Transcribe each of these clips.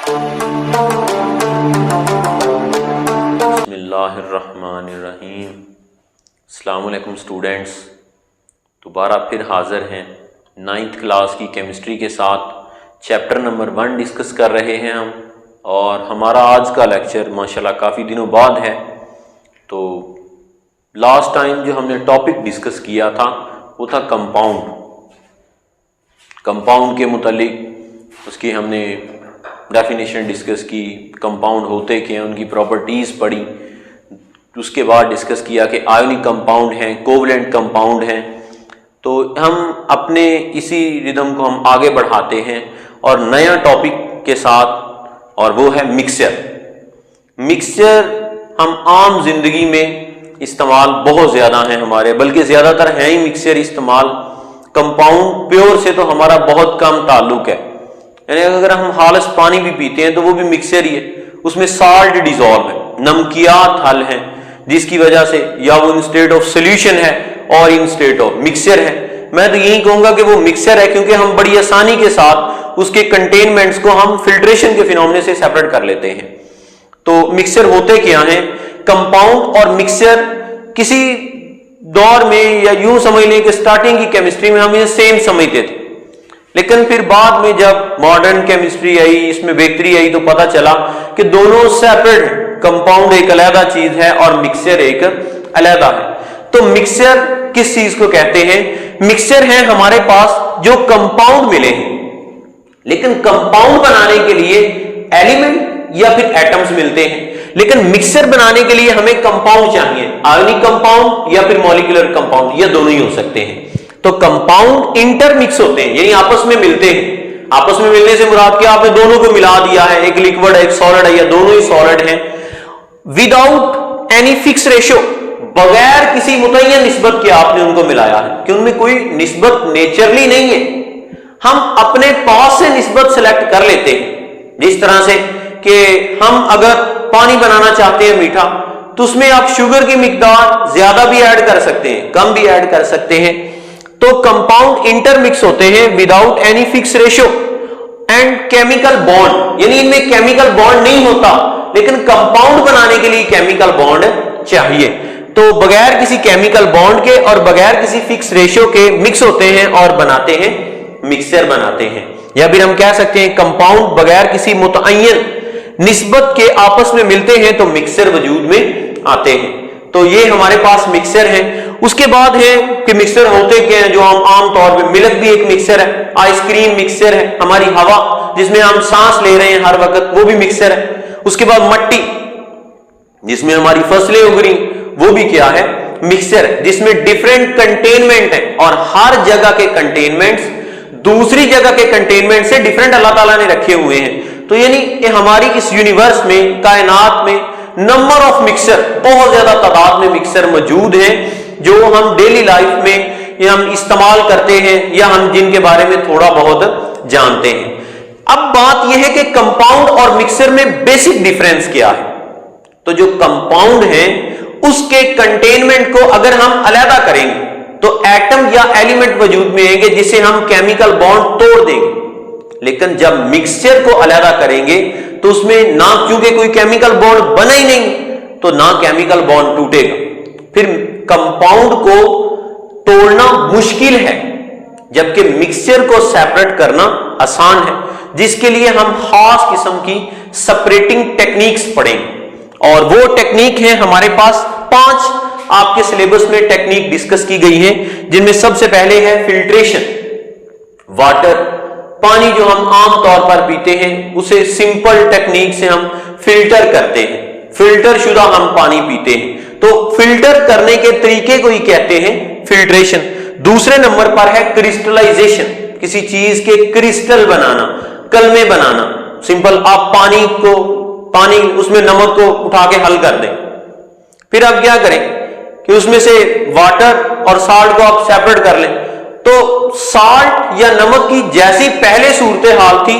بسم اللہ الرحمن الرحیم۔ السلام علیکم اسٹوڈینٹس، دوبارہ پھر حاضر ہیں 9th کلاس کی کیمسٹری کے ساتھ۔ چیپٹر نمبر 1 ڈسکس کر رہے ہیں ہم، اور ہمارا آج کا لیکچر ماشاءاللہ کافی دنوں بعد ہے۔ تو لاسٹ ٹائم جو ہم نے ٹاپک ڈسکس کیا تھا وہ تھا کمپاؤنڈ کے متعلق اس کی ہم نے ڈیفینیشن ڈسکس کی، کمپاؤنڈ ہوتے کیا ہیں، ان کی پراپرٹیز پڑھی۔ اس کے بعد ڈسکس کیا کہ آئونک کمپاؤنڈ ہیں، کوولنٹ کمپاؤنڈ ہیں۔ تو ہم اپنے اسی ردم کو ہم آگے بڑھاتے ہیں اور نیا ٹاپک کے ساتھ، اور وہ ہے مکسچر۔ مکسچر ہم عام زندگی میں استعمال بہت زیادہ ہیں ہمارے، بلکہ زیادہ تر ہیں ہی مکسچر استعمال۔ کمپاؤنڈ پیور سے تو ہمارا بہت کم تعلق ہے، یعنی اگر ہم خالص پانی بھی پیتے ہیں تو وہ بھی مکسچر ہی ہے، اس میں سالٹ ڈیزولو ہے، نمکیات حل ہیں، جس کی وجہ سے یا وہ ان اسٹیٹ آف سولوشن ہے اور ان اسٹیٹ آف مکسچر ہے۔ میں تو یہی کہوں گا کہ وہ مکسچر ہے، کیونکہ ہم بڑی آسانی کے ساتھ اس کے کنٹینمنٹس کو ہم فلٹریشن کے فینومینا سے سیپریٹ کر لیتے ہیں۔ تو مکسچر ہوتے کیا ہیں؟ کمپاؤنڈ اور مکسچر کسی دور میں، یا یوں سمجھ لیں کہ سٹارٹنگ کی کیمسٹری میں ہم یہ سیم سمجھتے تھے، لیکن پھر بعد میں جب ماڈرن کیمسٹری آئی، اس میں بہتری آئی، تو پتہ چلا کہ دونوں سیپریٹ ہیں۔ کمپاؤنڈ ایک علیحدہ چیز ہے اور مکسچر ایک علیحدہ ہے۔ تو مکسچر کس چیز کو کہتے ہیں؟ مکسچر ہیں ہمارے پاس جو کمپاؤنڈ ملے ہیں، لیکن کمپاؤنڈ بنانے کے لیے ایلیمنٹ یا پھر ایٹمز ملتے ہیں، لیکن مکسچر بنانے کے لیے ہمیں کمپاؤنڈ چاہیے، آئونک کمپاؤنڈ یا پھر مالیکولر کمپاؤنڈ، یہ دونوں ہی ہو سکتے ہیں۔ تو کمپاؤنڈ انٹر مکس ہوتے ہیں، یعنی آپس میں ملتے ہیں۔ آپس میں ملنے سے مراد کیا؟ آپ نے دونوں کو ملا دیا ہے، ایک لیکوڈ ہے ایک سالڈ ہے، یا دونوں ہی سالڈ ہیں۔ وداؤٹ اینی فکس ریشو، بغیر کسی متعین نسبت کے آپ نے ان کو ملایا ہے، کہ ان میں کوئی نسبت نیچرلی نہیں ہے، ہم اپنے پاس سے نسبت سلیکٹ کر لیتے ہیں۔ جس طرح سے کہ ہم اگر پانی بنانا چاہتے ہیں میٹھا، تو اس میں آپ شوگر کی مقدار زیادہ بھی ایڈ کر سکتے ہیں، کم بھی ایڈ کر سکتے ہیں۔ تو کمپاؤنڈ انٹر مکس ہوتے ہیں without any fix ratio and chemical bond, یعنی ان میں کیمیکل بانڈ نہیں ہوتا، لیکن کمپاؤنڈ بنانے کے لیے کیمیکل بانڈ چاہیے۔ تو بغیر کسی کیمیکل بانڈ کے اور بغیر کسی فکس ریشو کے مکس ہوتے ہیں اور بناتے ہیں، مکسچر بناتے ہیں۔ یا پھر ہم کہہ سکتے ہیں کمپاؤنڈ بغیر کسی متعین نسبت کے آپس میں ملتے ہیں تو مکسچر وجود میں آتے ہیں۔ تو یہ ہمارے پاس مکسچر ہیں۔ اس کے بعد ہے کہ مکسچر ہوتے کیا ہیں، جو ہم عام طور پہ، ملک بھی ایک مکسچر ہے، آئس کریم مکسچر ہے، ہماری ہوا جس میں ہم سانس لے رہے ہیں ہر وقت، وہ بھی مکسچر ہے۔ اس کے بعد مٹی جس میں ہماری فصلیں اگ رہی، وہ بھی کیا ہے؟ مکسچر ہے، جس میں ڈیفرنٹ کنٹینمنٹ ہے، اور ہر جگہ کے کنٹینمنٹس دوسری جگہ کے کنٹینمنٹ سے ڈیفرنٹ اللہ تعالیٰ نے رکھے ہوئے ہیں۔ تو یعنی کہ ہماری اس یونیورس میں، کائنات میں نمبر آف مکسچر، بہت زیادہ تعداد میں مکسچر موجود ہیں، جو ہم ڈیلی لائف میں یا ہم استعمال کرتے ہیں، یا ہم جن کے بارے میں تھوڑا بہت جانتے ہیں۔ اب بات یہ ہے کہ کمپاؤنڈ اور مکسچر میں بیسک ڈیفرنس کیا ہے؟ تو جو کمپاؤنڈ ہے اس کے کنٹینمنٹ کو اگر ہم علیحدہ کریں گے تو ایٹم یا ایلیمنٹ وجود میں آئیں گے جسے ہم کیمیکل بانڈ توڑ دیں گے، لیکن جب مکسچر کو علیحدہ کریں گے تو اس میں نہ، کیونکہ کوئی کیمیکل بانڈ بنا ہی نہیں، تو نہ کیمیکل بانڈ ٹوٹے گا۔ پھر کمپاؤنڈ کو توڑنا مشکل ہے، جبکہ مکسچر کو سیپریٹ کرنا آسان ہے، جس کے لیے ہم خاص قسم کی سپریٹنگ ٹیکنیکس پڑھیں، اور وہ ٹیکنیک ہیں ہمارے پاس 5 آپ کے سلیبس میں ٹیکنیک ڈسکس کی گئی ہیں، جن میں سب سے پہلے ہے فلٹریشن۔ واٹر، پانی جو ہم عام طور پر پیتے ہیں اسے سمپل ٹیکنیک سے ہم فلٹر کرتے ہیں، فلٹر شدہ ہم پانی پیتے ہیں، تو فلٹر کرنے کے طریقے کو ہی کہتے ہیں فلٹریشن۔ دوسرے نمبر پر ہے کرسٹلائزیشن، کسی چیز کے کرسٹل بنانا، کلمے بنانا۔ سمپل آپ پانی اس میں نمک کو اٹھا کے حل کر دیں، پھر آپ کیا کریں کہ اس میں سے واٹر اور سالٹ کو آپ سیپریٹ کر لیں، تو سالٹ یا نمک کی جیسی پہلے صورتحال تھی،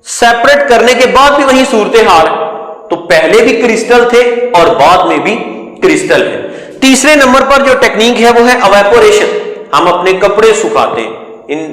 سیپریٹ کرنے کے بعد بھی وہی صورتحال ہے، تو پہلے بھی کرسٹل تھے اور بعد میں بھی کرسٹل ہے۔ تیسرے نمبر پر جو ٹیکنیک ہے وہ ہے ایواپوریشن، ہم اپنے کپڑے سکھاتے ہیں، ان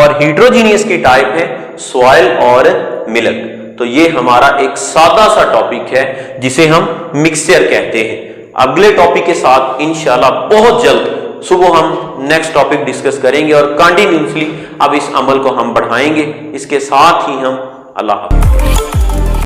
اور ہیٹروجینیس کی ٹائپ ہے سوائل اور ملک. تو یہ ہمارا ایک سادہ سا ٹاپک ہے جسے ہم مکسچر کہتے ہیں. اگلے ٹاپک کے ساتھ انشاءاللہ بہت جلد صبح ہم نیکسٹ ٹاپک ڈسکس کریں گے اور کنٹینیوسلی اب اس عمل کو ہم بڑھائیں گے. اس کے ساتھ ہی ہم اللہ حافظ.